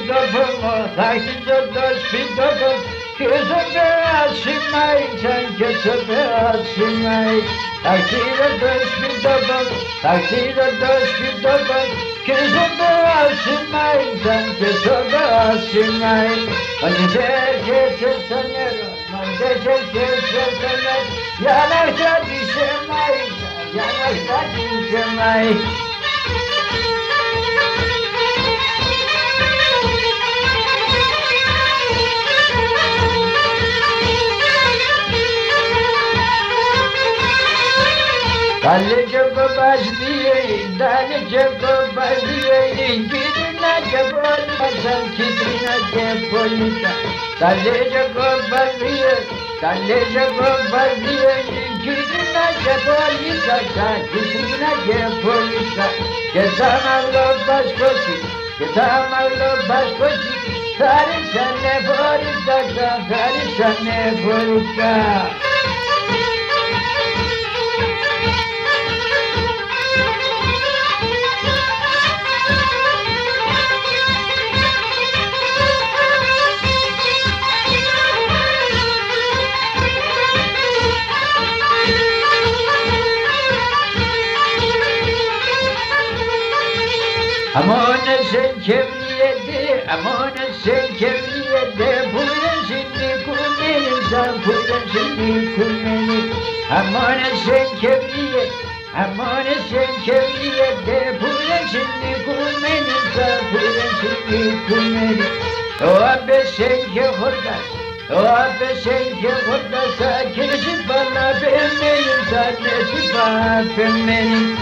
σπιτόπωμο, θα χτίσω το σπιτόπωμο κι όσο περάσει μάιτζαν κι όσο περάσει μάιτζαν. Θα χτίσω το σπιτόπωμο, θα χτίσω το σπιτόπωμο κι όσο περάσει μάιτζαν κι όσο περάσει μάιτζαν. Μόνοι δεν έρχεσαι στο νερό, μόνοι δεν έρχεσαι στο νερό για να κρατήσει μάιτζαν, για να κρατήσει μάιτζαν. Dale çoko başlayayım, dale çoko başlayayım, gidina cepolisan, gidina cepolisan. Dale çoko başlayayım, dale çoko başlayayım, gidina cepolisan, gidina cepolisan. Gezamallo başkoçi, gezamallo başkoçi, tarisan ne polisan, tarisan ne polisan. Amona sen kevriyede, amona sen kevriyede, buyurun şimdi kulmenin sen, buyurun şimdi kulmenin. Amona sen kevriyede, amona sen kevriyede, buyurun şimdi kulmenin sen, buyurun şimdi kulmenin. O abbe sen ki hurdas, o abbe sen ki hurdasa, kirisi bana benim sen, nesi bana benim.